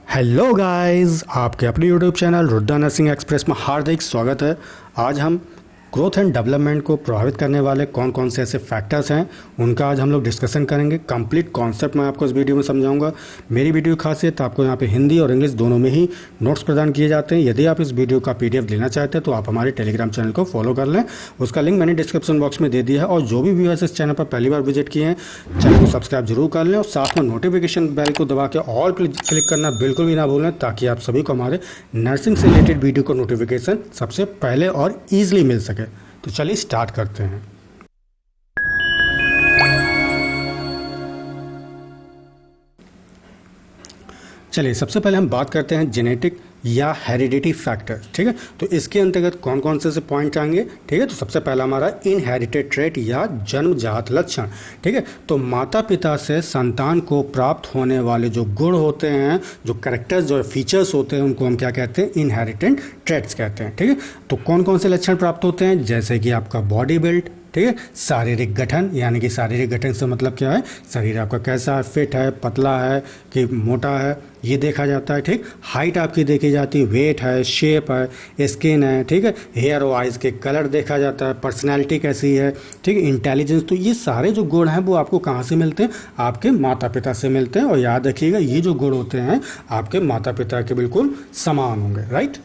Hello guys, आपके अपने YouTube channel Rudra nursing express में हार्दिक स्वागत है। आज हम ग्रोथ एंड डेवलपमेंट को प्रभावित करने वाले कौन कौन से ऐसे फैक्टर्स हैं उनका आज हम लोग डिस्कशन करेंगे। कंप्लीट कॉन्सेप्ट मैं आपको इस वीडियो में समझाऊंगा। मेरी वीडियो की खासियत आपको यहाँ पे हिंदी और इंग्लिश दोनों में ही नोट्स प्रदान किए जाते हैं। यदि आप इस वीडियो का PDF लेना चाहते हैं तो आप हमारे टेलीग्राम चैनल को फॉलो कर लें, उसका लिंक मैंने डिस्क्रिप्शन बॉक्स में दे दिया है। और जो भी व्यूअर्स इस चैनल पर पहली बार विजिट किए हैं, चैनल को सब्सक्राइब जरूर कर लें और साथ में नोटिफिकेशन बेल को दबा के ऑल क्लिक करना बिल्कुल भी ना भूलें, ताकि आप सभी को हमारे नर्सिंग से रिलेटेड वीडियो को नोटिफिकेशन सबसे पहले और ईजिली मिल सके। तो चलिए स्टार्ट करते हैं। चलिए सबसे पहले हम बात करते हैं जेनेटिक या हेरिडिटी फैक्टर। ठीक है, तो इसके अंतर्गत कौन कौन से पॉइंट आएंगे। ठीक है, तो सबसे पहला हमारा इनहेरिटेड ट्रेट या जन्मजात लक्षण। ठीक है, तो माता पिता से संतान को प्राप्त होने वाले जो गुण होते हैं, जो कैरेक्टर्स, जो फीचर्स होते हैं, उनको हम क्या कहते हैं, इनहेरिटेड ट्रेट्स कहते हैं। ठीक है, तो कौन कौन से लक्षण प्राप्त होते हैं, जैसे कि आपका बॉडी बिल्ड, ठीक है, शारीरिक गठन, यानी कि शारीरिक गठन से मतलब क्या है, शरीर आपका कैसा है, फिट है, पतला है कि मोटा है, ये देखा जाता है। ठीक, हाइट आपकी देखी जाती है, वेट है, शेप है, स्किन है, ठीक है, हेयर और आइज़ के कलर देखा जाता है, पर्सनैलिटी कैसी है, ठीक है, इंटेलिजेंस। तो ये सारे जो गुण हैं वो आपको कहाँ से मिलते हैं, आपके माता पिता से मिलते हैं। और याद रखिएगा, ये जो गुण होते हैं आपके माता पिता के बिल्कुल समान होंगे। राइट,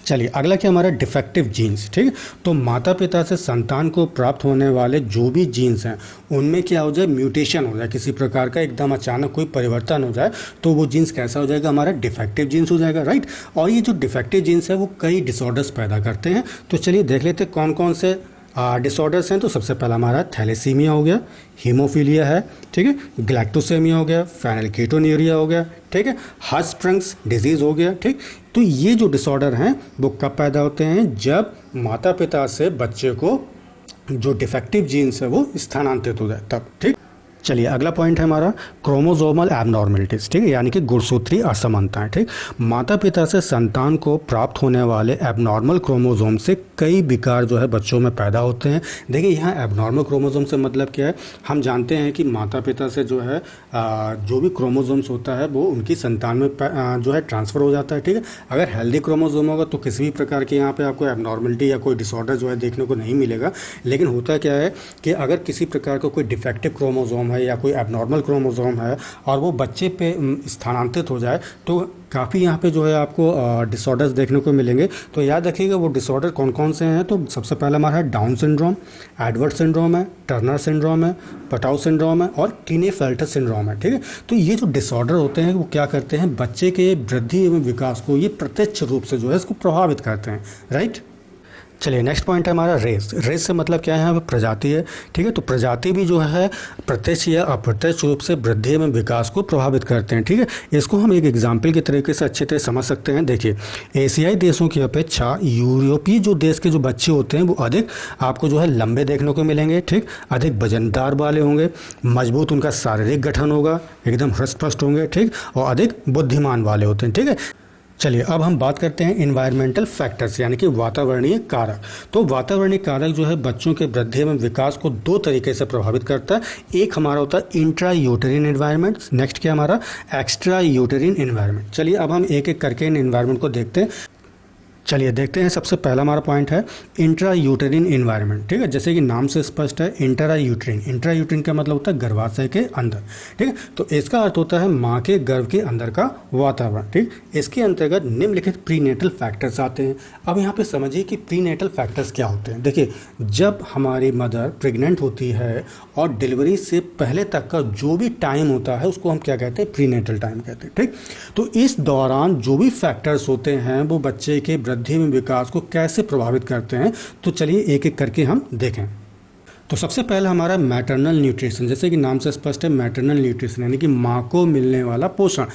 चलिए अगला क्या हमारा डिफेक्टिव जीन्स। ठीक है, तो माता पिता से संतान को प्राप्त होने वाले जो भी जीन्स हैं उनमें क्या हो जाए, म्यूटेशन हो जाए, किसी प्रकार का एकदम अचानक कोई परिवर्तन हो जाए, तो वो जीन्स कैसा हो जाएगा, हमारा डिफेक्टिव जीन्स हो जाएगा। राइट, और ये जो डिफेक्टिव जीन्स है वो कई डिसऑर्डर्स पैदा करते हैं। तो चलिए देख लेते हैं कौन कौन से डिसऑर्डर्स हैं। तो सबसे पहला हमारा थैलेसीमिया हो गया, हीमोफीलिया है, ठीक है, ग्लैक्टोसेमिया हो गया, फेनिलकेटोन्यूरिया हो गया, ठीक है, हर्ट्ज़ डिजीज़ हो गया। ठीक, तो ये जो डिसऑर्डर हैं वो कब पैदा होते हैं, जब माता पिता से बच्चे को जो डिफेक्टिव जीन्स है वो स्थानांतरित हो जाए तब। ठीक, चलिए अगला पॉइंट है हमारा क्रोमोसोमल एबनॉर्मलिटीज। ठीक है, यानी कि गुणसूत्रीय असमानताएं। ठीक, माता पिता से संतान को प्राप्त होने वाले एबनॉर्मल क्रोमोसोम से कई विकार जो है बच्चों में पैदा होते हैं। देखिए यहाँ एबनॉर्मल क्रोमोसोम से मतलब क्या है, हम जानते हैं कि माता पिता से जो है जो भी क्रोमोसोम्स होता है वो उनकी संतान में जो है ट्रांसफ़र हो जाता है। ठीक है, अगर हेल्दी क्रोमोसोम होगा तो किसी भी प्रकार के यहाँ पे आपको एबनॉर्मलिटी या कोई डिसऑर्डर जो है देखने को नहीं मिलेगा। लेकिन होता क्या है कि अगर किसी प्रकार का कोई डिफेक्टिव क्रोमोसोम है या कोई एबनॉर्मल क्रोमोसोम है और वो बच्चे पे स्थानांतरित हो जाए तो काफ़ी यहाँ पे जो है आपको डिसऑर्डर्स देखने को मिलेंगे। तो याद रखिएगा वो डिसऑर्डर कौन कौन से हैं। तो सबसे पहला हमारा है डाउन सिंड्रोम, एडवर्ड सिंड्रोम है, टर्नर सिंड्रोम है, पटाउ सिंड्रोम है और क्लीनेफेल्टर सिंड्रोम है। ठीक है, तो ये जो डिसऑर्डर होते हैं वो क्या करते हैं, बच्चे के वृद्धि एवं विकास को ये प्रत्यक्ष रूप से जो है इसको प्रभावित करते हैं। राइट, चलिए नेक्स्ट पॉइंट है हमारा रेस। रेस से मतलब क्या है, यहाँ पर प्रजाति है। ठीक है, तो प्रजाति भी जो है प्रत्यक्ष या अप्रत्यक्ष रूप से वृद्धि एवं विकास को प्रभावित करते हैं। ठीक है, इसको हम एक एग्जाम्पल के तरीके से अच्छे तरह समझ सकते हैं। देखिए, एशियाई देशों की अपेक्षा यूरोपीय जो देश के जो बच्चे होते हैं वो अधिक आपको जो है लंबे देखने को मिलेंगे। ठीक, अधिक वजनदार वाले होंगे, मजबूत उनका शारीरिक गठन होगा, एकदम हृष्ट-पुष्ट होंगे। ठीक, और अधिक बुद्धिमान वाले होते हैं। ठीक है, चलिए अब हम बात करते हैं इन्वायरमेंटल फैक्टर्स, यानी कि वातावरणीय कारक। तो वातावरणीय कारक जो है बच्चों के वृद्धि एवं विकास को दो तरीके से प्रभावित करता है। एक हमारा होता है इंट्रा यूटेरिन एनवायरनमेंट, नेक्स्ट क्या हमारा एक्स्ट्रा यूटेरिन एनवायरनमेंट। चलिए अब हम एक एक करके इन एनवायरनमेंट को देखते हैं। चलिए देखते हैं, सबसे पहला हमारा पॉइंट है इंट्रा यूटेरिन एनवायरनमेंट। ठीक है, जैसे कि नाम से स्पष्ट है, इंट्रा यूटेरिन, इंट्रा यूटेरिन का मतलब होता है गर्भाशय के अंदर। ठीक है, तो इसका अर्थ होता है माँ के गर्भ के अंदर का वातावरण। ठीक, इसके अंतर्गत निम्नलिखित प्रीनेटल फैक्टर्स आते हैं। अब यहाँ पे समझिए कि प्रीनेटल फैक्टर्स क्या होते हैं। देखिए, जब हमारी मदर प्रेग्नेंट होती है और डिलीवरी से पहले तक का जो भी टाइम होता है उसको हम क्या कहते हैं, प्रीनेटल टाइम कहते हैं। ठीक, तो इस दौरान जो भी फैक्टर्स होते हैं वो बच्चे के वृद्धि में विकास को कैसे प्रभावित करते हैं, तो चलिए एक एक करके हम देखें। तो सबसे पहला हमारा मैटरनल न्यूट्रिशन, जैसे कि नाम से स्पष्ट है मैटरनल न्यूट्रिशन, यानी कि माँ को मिलने वाला पोषण।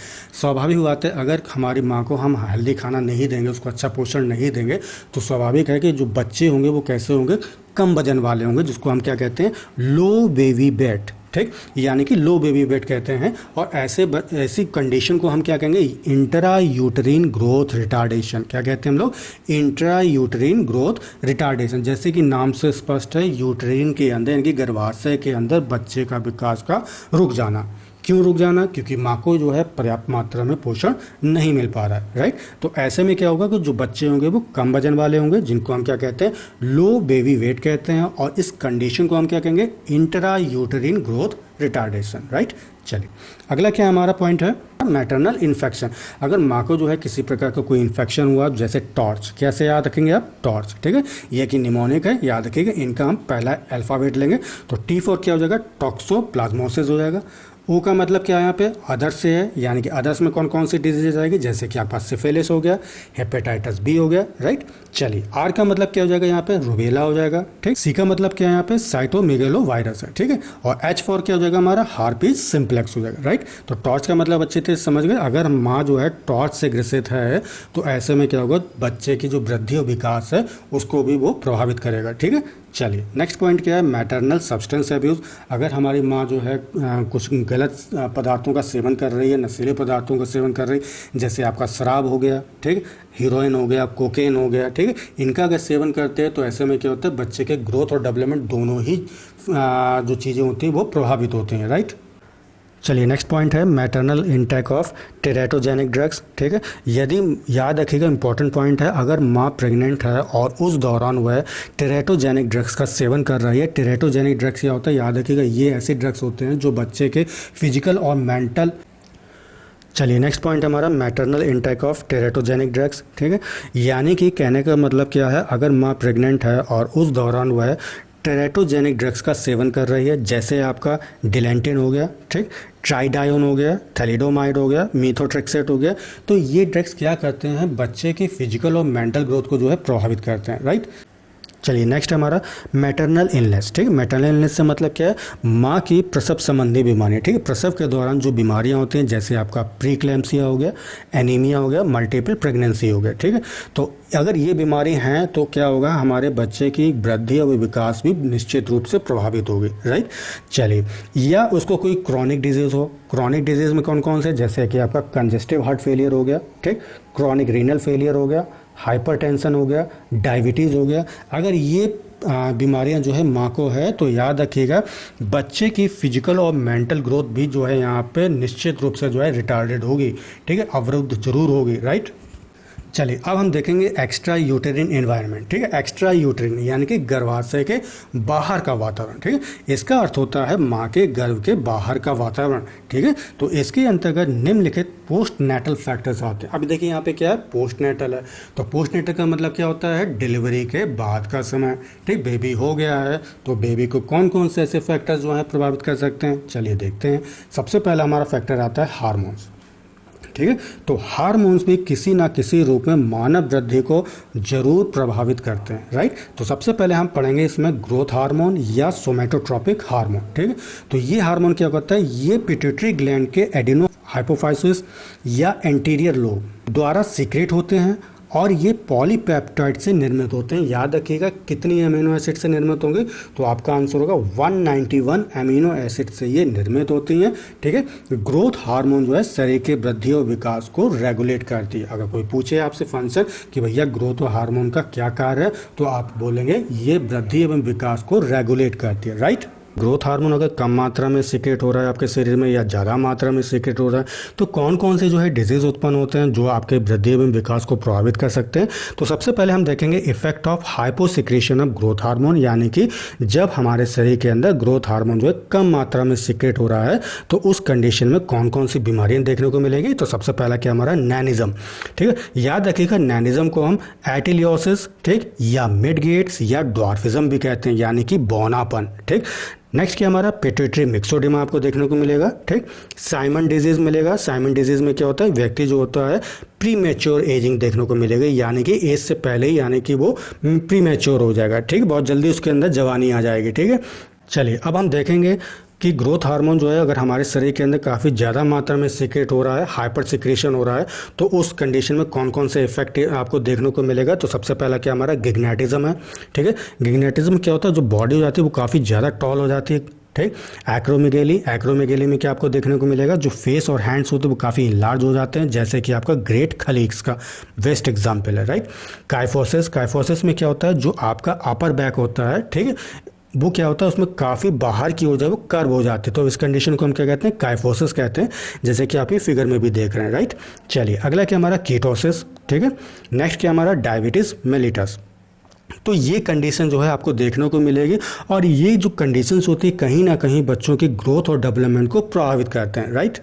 स्वाभाविक बात है, अगर हमारी माँ को हम हेल्दी खाना नहीं देंगे, उसको अच्छा पोषण नहीं देंगे, तो स्वाभाविक है कि जो बच्चे होंगे वो कैसे होंगे, कम वजन वाले होंगे, जिसको हम क्या कहते हैं, लो बेबी वेट। ठीक, यानी कि लो बेबी वेट कहते हैं। और ऐसी कंडीशन को हम क्या कहेंगे, इंट्रा यूटरीन ग्रोथ रिटार्डेशन। क्या कहते हैं हम लोग, इंट्रा यूटरीन ग्रोथ रिटार्डेशन। जैसे कि नाम से स्पष्ट है, यूटरीन के अंदर यानी कि गर्भाशय के अंदर बच्चे का विकास का रुक जाना। क्यों रुक जाना? क्योंकि माँ को जो है पर्याप्त मात्रा में पोषण नहीं मिल पा रहा है, राइट। तो ऐसे में क्या होगा कि जो बच्चे होंगे वो कम वजन वाले होंगे, जिनको हम क्या कहते हैं, लो बेबी वेट कहते हैं, और इस कंडीशन को हम क्या कहेंगे, इंट्रा यूटेरिन ग्रोथ रिटार्डेशन, राइट। चलिए अगला क्या हमारा पॉइंट है, मैटरनल इन्फेक्शन। अगर माँ को जो है किसी प्रकार का कोई इन्फेक्शन हुआ, जैसे टॉर्च, कैसे याद रखेंगे आप, टॉर्च, ठीक है, ये कि निमोनिक है, याद रखिएगा, इनका हम पहला अल्फाबेट लेंगे। तो T4 क्या हो जाएगा, टॉक्सोप्लाज्मोसिस हो जाएगा। ओ का मतलब क्या है यहाँ पे, अदर्स से है, यानी कि अदर्स में कौन कौन सी डिजीज आएगी, जैसे कि आपका सिफिलिस हो गया, हेपेटाइटिस बी हो गया, राइट। चलिए आर का मतलब क्या हो जाएगा यहाँ पे, रुबेला हो जाएगा, ठीक। सी का मतलब क्या है यहाँ पे, साइटोमेगालो वायरस है, ठीक है। और H4 क्या हो जाएगा हमारा, हार्पिस सिम्प्लेक्स हो जाएगा, राइट। तो टॉर्च का मतलब अच्छे से समझ गए। अगर माँ जो है टॉर्च से ग्रसित है तो ऐसे में क्या होगा, बच्चे की जो वृद्धि और विकास है उसको भी वो प्रभावित करेगा, ठीक है। चलिए नेक्स्ट पॉइंट क्या है, मैटरनल सब्सटेंस एब्यूज़। अगर हमारी माँ जो है कुछ गलत पदार्थों का सेवन कर रही है, नशीले पदार्थों का सेवन कर रही है, जैसे आपका शराब हो गया, ठीक, हीरोइन हो गया, कोकेन हो गया, ठीक है, इनका अगर सेवन करते हैं तो ऐसे में क्या होता है, बच्चे के ग्रोथ और डेवलपमेंट दोनों ही जो चीज़ें होती हैं वो प्रभावित होती हैं, राइट। चलिए नेक्स्ट पॉइंट है maternal intake of teratogenic drugs, ठीक है। यदि याद रखिएगा, इंपॉर्टेंट पॉइंट है, अगर माँ प्रेग्नेंट है और उस दौरान वह टेरेटोजेनिक ड्रग्स का सेवन कर रही है, टेरेटोजेनिक ड्रग्स क्या होता है, याद रखिएगा, ये ऐसे ड्रग्स होते हैं जो बच्चे के फिजिकल और मेंटल। चलिए नेक्स्ट पॉइंट हमारा maternal intake of teratogenic drugs, ठीक है। यानी कि कहने का मतलब क्या है, अगर माँ प्रेग्नेंट है और उस दौरान वह टेरेटोजेनिक ड्रग्स का सेवन कर रही है, जैसे आपका डिलेंटिन हो गया, ठीक, ट्राइडायोन हो गया, थैलिडोमाइड हो गया, मीथोट्रेक्सेट हो गया, तो ये ड्रग्स क्या करते हैं, बच्चे की फिजिकल और मेंटल ग्रोथ को जो है प्रभावित करते हैं, राइट। चलिए नेक्स्ट हमारा मैटरनल इलनेस, ठीक है। मैटरनल इलनेस से मतलब क्या है, माँ की प्रसव संबंधी बीमारियाँ, ठीक है। प्रसव के दौरान जो बीमारियाँ होती हैं, जैसे आपका प्रीक्लैम्सिया हो गया, एनीमिया हो गया, मल्टीपल प्रेगनेंसी हो गया, ठीक है। तो अगर ये बीमारी हैं तो क्या होगा, हमारे बच्चे की वृद्धि और विकास भी निश्चित रूप से प्रभावित होगी, राइट। चलिए, या उसको कोई क्रॉनिक डिजीज़ हो, क्रॉनिक डिजीज़ में कौन कौन से, जैसे कि आपका कंजेस्टिव हार्ट फेलियर हो गया, ठीक, क्रॉनिक रीनल फेलियर हो गया, हाइपरटेंशन हो गया, डायबिटीज़ हो गया। अगर ये बीमारियां जो है माँ को है तो याद रखिएगा, बच्चे की फिजिकल और मेंटल ग्रोथ भी जो है यहाँ पे निश्चित रूप से जो है रिटार्डेड होगी, ठीक है, अवरुद्ध जरूर होगी, राइट। चलिए अब हम देखेंगे एक्स्ट्रा यूटेरिन एनवायरनमेंट, ठीक है। एक्स्ट्रा यूटेरिन यानी कि गर्भाशय के बाहर का वातावरण, ठीक है। इसका अर्थ होता है माँ के गर्भ के बाहर का वातावरण, ठीक है। तो इसके अंतर्गत निम्नलिखित पोस्ट नेटल फैक्टर्स आते हैं। अभी देखिए यहाँ पे क्या है, पोस्ट नेटल है, तो पोस्ट नेटल का मतलब क्या होता है, डिलीवरी के बाद का समय, ठीक। बेबी हो गया है तो बेबी को कौन कौन से ऐसे फैक्टर्स जो है प्रभावित कर सकते हैं, चलिए देखते हैं। सबसे पहला हमारा फैक्टर आता है हार्मोन्स, ठीक है। तो हार्मोन्स भी किसी ना किसी रूप में मानव वृद्धि को जरूर प्रभावित करते हैं, राइट। तो सबसे पहले हम पढ़ेंगे इसमें ग्रोथ हार्मोन या सोमेटोट्रोपिक हार्मोन, ठीक है। तो ये हार्मोन क्या करता है, ये पिट्यूटरी ग्लैंड के एडिनो हाइपोफाइसिस या एंटीरियर लोब द्वारा सीक्रेट होते हैं और ये पॉलीपेप्टाइड से निर्मित होते हैं। याद रखिएगा कितनी अमीनो एसिड से निर्मित होंगे, तो आपका आंसर होगा 191 अमीनो एसिड से ये निर्मित होती हैं, ठीक है। ग्रोथ हार्मोन जो है शरीर के वृद्धि और विकास को रेगुलेट करती है। अगर कोई पूछे आपसे फंक्शन कि भैया ग्रोथ हार्मोन का क्या कार्य है, तो आप बोलेंगे ये वृद्धि एवं विकास को रेगुलेट करती है, राइट। ग्रोथ हार्मोन अगर कम मात्रा में सीक्रेट हो रहा है आपके शरीर में या ज़्यादा मात्रा में सीक्रेट हो रहा है, तो कौन कौन से जो है डिजीज़ उत्पन्न होते हैं जो आपके वृद्धि एवं विकास को प्रभावित कर सकते हैं। तो सबसे पहले हम देखेंगे effect of hyposecretion of growth hormone, यानी कि जब हमारे शरीर के अंदर ग्रोथ हार्मोन जो है कम मात्रा में सीक्रेट हो रहा है तो उस कंडीशन में कौन कौन सी बीमारियाँ देखने को मिलेगी। तो सबसे पहला क्या हमारा नैनिज्म, ठीक है। याद रखिएगा नैनिज्म को हम एटिलियोसिस, ठीक, या मिड गेट्स या ड्वार्फिज्म भी कहते हैं, यानी कि बौनापन, ठीक। नेक्स्ट क्या हमारा पिट्यूटरी मिक्सोडिमा आपको देखने को मिलेगा, ठीक। साइमन डिजीज मिलेगा। साइमन डिजीज में क्या होता है, व्यक्ति जो होता है प्रीमेच्योर एजिंग देखने को मिलेगा, यानी कि एज से पहले ही यानी कि वो प्रीमेच्योर हो जाएगा, ठीक, बहुत जल्दी उसके अंदर जवानी आ जाएगी, ठीक है। चलिए अब हम देखेंगे कि ग्रोथ हार्मोन जो है अगर हमारे शरीर के अंदर काफ़ी ज़्यादा मात्रा में सीक्रेट हो रहा है, हाइपर सिक्रेशन हो रहा है, तो उस कंडीशन में कौन कौन से इफेक्ट आपको देखने को मिलेगा। तो सबसे पहला क्या हमारा गिग्नेटिज्म है, ठीक है। गिग्नेटिज्म क्या होता है, जो बॉडी हो जाती है वो काफ़ी ज़्यादा टॉल हो जाती है, ठीक। एक्रोमेगेली में क्या आपको देखने को मिलेगा, जो फेस और हैंड्स होते हैं वो काफ़ी लार्ज हो जाते हैं, जैसे कि आपका ग्रेट खलीक्स का बेस्ट एग्जाम्पल है, राइट। काइफोसिस में क्या होता है, जो आपका अपर बैक होता है, ठीक है, वो क्या होता है उसमें काफ़ी बाहर की हो जाए वो कर्व हो जाती है, तो इस कंडीशन को हम क्या कहते हैं, काइफोसिस कहते हैं, जैसे कि आप ये फिगर में भी देख रहे हैं, राइट। चलिए अगला क्या हमारा कीटोसिस, ठीक है। नेक्स्ट क्या हमारा डायबिटीज़ मेलिटस। तो ये कंडीशन जो है आपको देखने को मिलेगी, और ये जो कंडीशंस होती है कहीं ना कहीं बच्चों की ग्रोथ और डेवलपमेंट को प्रभावित करते हैं, राइट।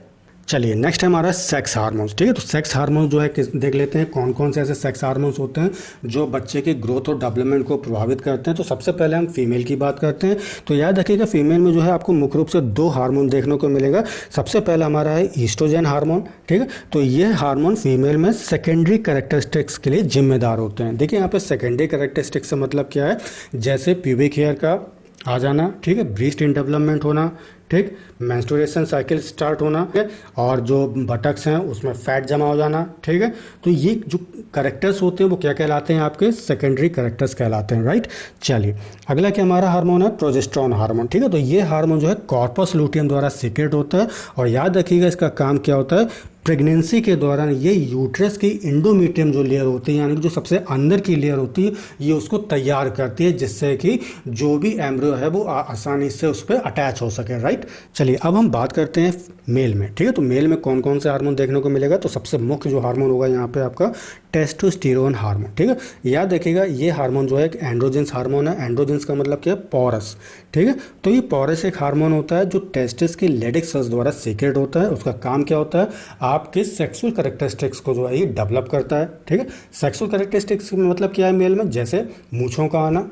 चलिए नेक्स्ट है हमारा सेक्स हार्मोन्स, ठीक है। तो सेक्स हार्मोन्स जो है देख लेते हैं कौन कौन से ऐसे सेक्स हार्मोन्स होते हैं जो बच्चे के ग्रोथ और डेवलपमेंट को प्रभावित करते हैं। तो सबसे पहले हम फीमेल की बात करते हैं। तो याद रखिएगा फीमेल में जो है आपको मुख्य रूप से 2 हार्मोन देखने को मिलेगा। सबसे पहला हमारा है ईस्ट्रोजन हार्मोन, ठीक है। तो ये हार्मोन फीमेल में सेकेंडरी कैरेक्टरिस्टिक्स के लिए जिम्मेदार होते हैं। देखिए यहाँ पे सेकेंडरी कैरेक्टरिस्टिक्स से मतलब क्या है, जैसे प्यूबिक हेयर का आ जाना, ठीक है, ब्रेस्ट इन डेवलपमेंट होना, ठीक, मेंस्ट्रुएशन साइकिल स्टार्ट होना, ठीक है, और जो बटक्स हैं उसमें फैट जमा हो जाना, ठीक है। तो ये जो कैरेक्टर्स होते हैं वो क्या कहलाते हैं, आपके सेकेंडरी कैरेक्टर्स कहलाते हैं, राइट। चलिए अगला क्या हमारा हार्मोन है, प्रोजेस्टेरोन हार्मोन, ठीक है। तो ये हार्मोन जो है कॉर्पस लूटियम द्वारा सीक्रेट होता है, और याद रखिएगा इसका काम क्या होता है, प्रेगनेंसी के दौरान ये यूट्रस की इंडोमेट्रियम जो लेयर होती है, यानी कि जो सबसे अंदर की लेयर होती है, ये उसको तैयार करती है जिससे कि जो भी एम्ब्रियो है वो आसानी से उस पर अटैच हो सके, राइट। चलिए अब हम बात करते हैं मेल में, ठीक है। तो मेल में कौन कौन से हार्मोन देखने को मिलेगा, तो सबसे मुख्य जो हार्मोन होगा यहाँ पे आपका टेस्टोस्टेरोन हार्मोन, ठीक है। याद रखिएगा ये हार्मोन जो है एक एंड्रोजेंस हार्मोन है। एंड्रोजेंस का मतलब क्या है, पोरस, ठीक है। तो ये पोरस एक हार्मोन होता है जो टेस्टिस के लेडिक सेल्स द्वारा सीक्रेट होता है। उसका काम क्या होता है, आपके सेक्सुअल कैरेक्टरिस्टिक्स को जो है ये डेवलप करता है, ठीक है। सेक्सुअल कैरेक्टरिस्टिक्स में मतलब क्या है मेल में, जैसे मूंछों का आना,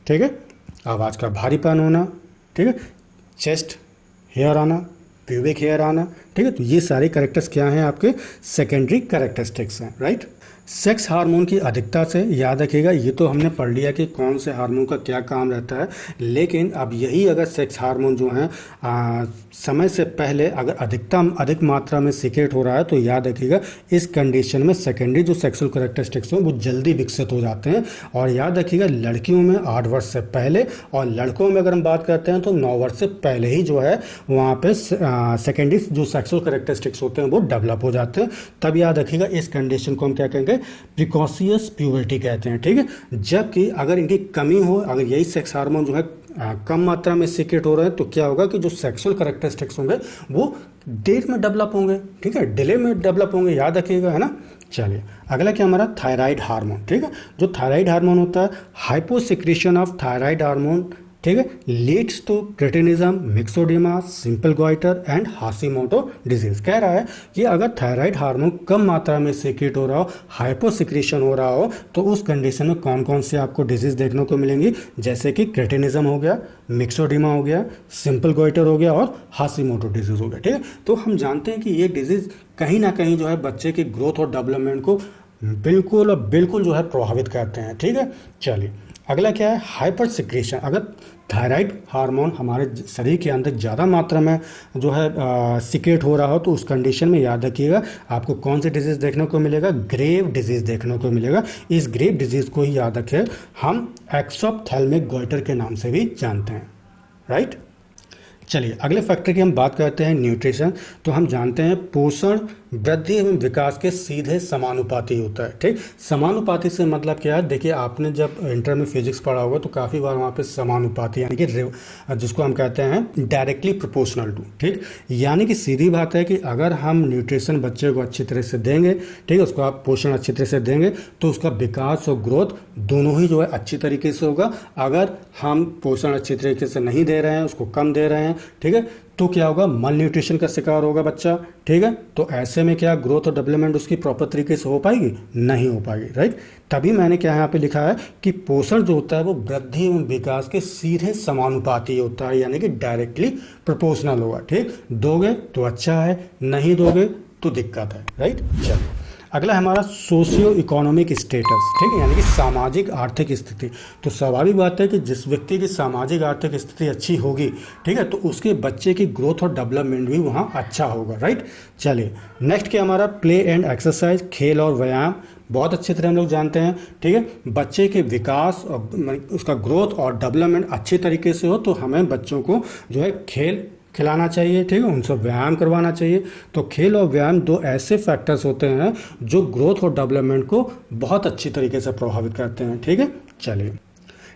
ठीक है, आवाज़ का भारीपन होना, ठीक है, चेस्ट हेयर आना, प्यूबिक हेयर आना, ठीक है। तो ये सारे कैरेक्टर्स क्या हैं, आपके सेकेंडरी कैरेक्टरिस्टिक्स हैं, राइट। सेक्स हार्मोन की अधिकता से याद रखिएगा, ये तो हमने पढ़ लिया कि कौन से हार्मोन का क्या काम रहता है, लेकिन अब यही अगर सेक्स हार्मोन जो हैं समय से पहले अगर अधिक मात्रा में सीक्रेट हो रहा है, तो याद रखिएगा इस कंडीशन में सेकेंडरी जो सेक्सुअल कैरेक्टरिस्टिक्स हैं वो जल्दी विकसित हो जाते हैं। और याद रखिएगा लड़कियों में 8 वर्ष से पहले, और लड़कों में अगर हम बात करते हैं तो 9 वर्ष से पहले ही जो है वहाँ पे सेकेंडरी जो सेक्सुअल कैरेक्टरिस्टिक्स होते हैं वो डेवलप हो जाते हैं। तब याद रखिएगा इस कंडीशन को हम क्या कहेंगे, प्रिकॉशियस प्यूबर्टी कहते हैं, ठीक है। जबकि अगर इनकी कमी हो, अगर यही सेक्स हार्मोन जो है कम मात्रा में सीक्रेट हो रहे हैं, तो क्या होगा कि जो सेक्सुअल कैरेक्टरिस्टिक्स होंगे वो देर में डेवलप होंगे, ठीक है, डिले में डेवलप होंगे, याद रखिएगा, है ना। चलिए अगला क्या हमारा थायराइड हार्मोन, ठीक है। जो थायराइड हार्मोन होता है, हाइपोसिक्रेशन ऑफ थायराइड हार्मोन, ठीक है, leads to cretinism, myxoedema, simple goitre and Hashimoto disease. कह रहा है कि अगर थायराइड हार्मोन कम मात्रा में सीक्रेट हो रहा हो, हाइपोसिक्रेशन हो रहा हो, तो उस कंडीशन में कौन कौन से आपको डिजीज देखने को मिलेंगी, जैसे कि क्रेटिनिज्म हो गया, मिक्सोडेमा हो गया, सिंपल गॉइटर हो गया और हाशिमोटो डिजीज हो गया, ठीक है। तो हम जानते हैं कि ये डिजीज कहीं ना कहीं जो है बच्चे की ग्रोथ और डेवलपमेंट को बिल्कुल जो है प्रभावित करते हैं, ठीक है। चलिए अगला क्या है, हाइपर सिक्रेशन। अगर थायराइड हार्मोन हमारे शरीर के अंदर ज़्यादा मात्रा में जो है सीक्रेट हो रहा हो, तो उस कंडीशन में याद रखिएगा आपको कौन सी डिजीज़ देखने को मिलेगा, ग्रेव डिजीज़ देखने को मिलेगा। इस ग्रेव डिजीज़ को ही याद रखें हम एक्सोप्थेल्मिक गॉइटर के नाम से भी जानते हैं, राइट। चलिए अगले फैक्टर की हम बात करते हैं, न्यूट्रिशन। तो हम जानते हैं पोषण वृद्धि एवं विकास के सीधे समानुपाती होता है, ठीक। समानुपाती से मतलब क्या है, देखिए आपने जब इंटर में फिजिक्स पढ़ा होगा तो काफ़ी बार वहाँ पे समानुपाती यानी कि जिसको हम कहते हैं डायरेक्टली प्रोपोर्शनल टू, ठीक। यानी कि सीधी बात है कि अगर हम न्यूट्रिशन बच्चे को अच्छी तरह से देंगे, ठीक है, उसको आप पोषण अच्छी तरह से देंगे तो उसका विकास और ग्रोथ दोनों ही जो है अच्छी तरीके से होगा। अगर हम पोषण अच्छी तरीके से नहीं दे रहे हैं, उसको कम दे रहे हैं, ठीक है, तो क्या होगा, मल न्यूट्रिशन का शिकार होगा बच्चा, ठीक है। तो ऐसे में क्या ग्रोथ और डेवलपमेंट उसकी प्रॉपर तरीके से हो पाएगी, नहीं हो पाएगी, राइट। तभी मैंने क्या यहाँ पे लिखा है कि पोषण जो होता है वो वृद्धि एवं विकास के सीधे समानुपाती होता है, यानी कि डायरेक्टली प्रोपोर्शनल होगा, ठीक। दोगे तो अच्छा है, नहीं दोगे तो दिक्कत है, राइट। चलो अगला हमारा सोशियो इकोनॉमिक स्टेटस, ठीक है, यानी कि सामाजिक आर्थिक स्थिति। तो स्वाभाविक बात है कि जिस व्यक्ति की सामाजिक आर्थिक स्थिति अच्छी होगी, ठीक है, तो उसके बच्चे की ग्रोथ और डेवलपमेंट भी वहाँ अच्छा होगा, राइट। चलिए नेक्स्ट क्या हमारा प्ले एंड एक्सरसाइज, खेल और व्यायाम। बहुत अच्छी तरह हम लोग जानते हैं, ठीक है, बच्चे के विकास और उसका ग्रोथ और डेवलपमेंट अच्छे तरीके से हो तो हमें बच्चों को जो है खेल खिलाना चाहिए, ठीक है, उनसे व्यायाम करवाना चाहिए। तो खेल और व्यायाम 2 ऐसे फैक्टर्स होते हैं जो ग्रोथ और डेवलपमेंट को बहुत अच्छी तरीके से प्रभावित करते हैं, ठीक है। चलिए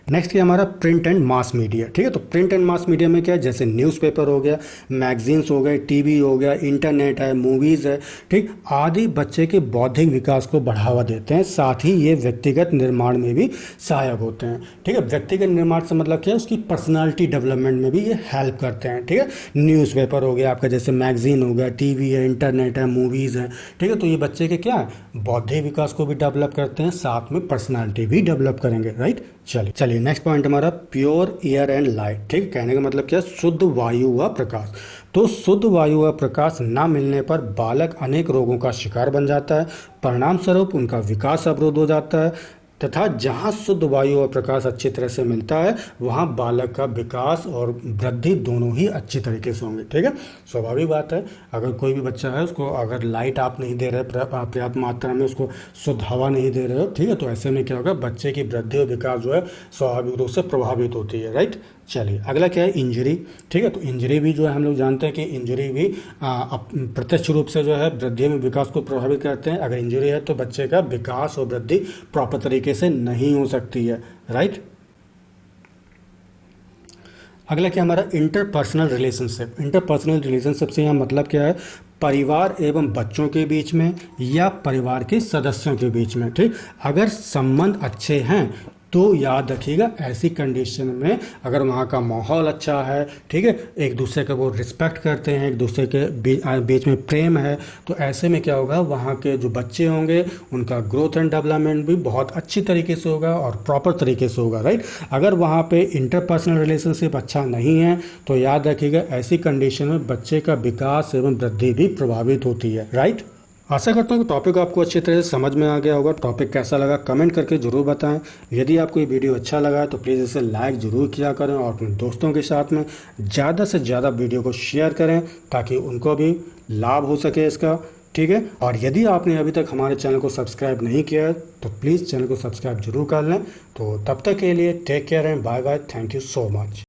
नेक्स्ट क्या हमारा प्रिंट एंड मास मीडिया, ठीक है। तो प्रिंट एंड मास मीडिया में क्या है, जैसे न्यूज़पेपर हो गया, मैगजीन्स हो गए, टीवी हो गया, इंटरनेट है, मूवीज़ है, ठीक, आदि बच्चे के बौद्धिक विकास को बढ़ावा देते हैं। साथ ही ये व्यक्तिगत निर्माण में भी सहायक होते हैं, ठीक है। व्यक्तिगत निर्माण से मतलब क्या है, उसकी पर्सनालिटी डेवलपमेंट में भी ये हेल्प करते हैं, ठीक है। न्यूज़पेपर हो गया आपका, जैसे मैगजीन हो गया, टीवी है, इंटरनेट है, मूवीज़ है, ठीक है। तो ये बच्चे के क्या है, बौद्धिक विकास को भी डेवलप करते हैं, साथ में पर्सनालिटी भी डेवलप करेंगे, राइट। चलिए नेक्स्ट पॉइंट हमारा प्योर एयर एंड लाइट, ठीक। कहने का मतलब क्या, शुद्ध वायु व प्रकाश। तो शुद्ध वायु व प्रकाश ना मिलने पर बालक अनेक रोगों का शिकार बन जाता है, परिणाम स्वरूप उनका विकास अवरुद्ध हो जाता है। तथा जहाँ शुद्ध वायु और प्रकाश अच्छी तरह से मिलता है, वहाँ बालक का विकास और वृद्धि दोनों ही अच्छी तरीके से होंगे, ठीक है। स्वाभाविक बात है, अगर कोई भी बच्चा है, उसको अगर लाइट आप नहीं दे रहे पर्याप्त मात्रा में, उसको शुद्ध हवा नहीं दे रहे हो, ठीक है, तो ऐसे में क्या होगा, बच्चे की वृद्धि और विकास जो है स्वाभाविक रूप से प्रभावित होती है, राइट। चलिए अगला क्या है, इंजरी, ठीक है। तो इंजरी भी जो है हम लोग जानते हैं कि इंजरी भी प्रत्यक्ष रूप से जो है वृद्धि में विकास को प्रभावित करते हैं। अगर इंजरी है तो बच्चे का विकास और वृद्धि प्रॉपर तरीके से नहीं हो सकती है, राइट। अगला क्या हमारा इंटरपर्सनल रिलेशनशिप। इंटरपर्सनल रिलेशनशिप से यहाँ मतलब क्या है, परिवार एवं बच्चों के बीच में या परिवार के सदस्यों के बीच में, ठीक। अगर संबंध अच्छे हैं तो याद रखिएगा, ऐसी कंडीशन में अगर वहाँ का माहौल अच्छा है, ठीक है, एक दूसरे का वो रिस्पेक्ट करते हैं, एक दूसरे के बीच में प्रेम है, तो ऐसे में क्या होगा, वहाँ के जो बच्चे होंगे उनका ग्रोथ एंड डेवलपमेंट भी बहुत अच्छी तरीके से होगा और प्रॉपर तरीके से होगा, राइट। अगर वहाँ पे इंटरपर्सनल रिलेशनशिप अच्छा नहीं है तो याद रखिएगा, ऐसी कंडीशन में बच्चे का विकास एवं वृद्धि भी प्रभावित होती है, राइट। आशा करता हूँ कि टॉपिक आपको अच्छी तरह से समझ में आ गया होगा। टॉपिक कैसा लगा कमेंट करके ज़रूर बताएं। यदि आपको ये वीडियो अच्छा लगा है तो प्लीज़ इसे लाइक ज़रूर किया करें और अपने दोस्तों के साथ में ज़्यादा से ज़्यादा वीडियो को शेयर करें ताकि उनको भी लाभ हो सके इसका, ठीक है। और यदि आपने अभी तक हमारे चैनल को सब्सक्राइब नहीं किया है तो प्लीज़ चैनल को सब्सक्राइब जरूर कर लें। तो तब तक के लिए take care and bye bye, thank you so much.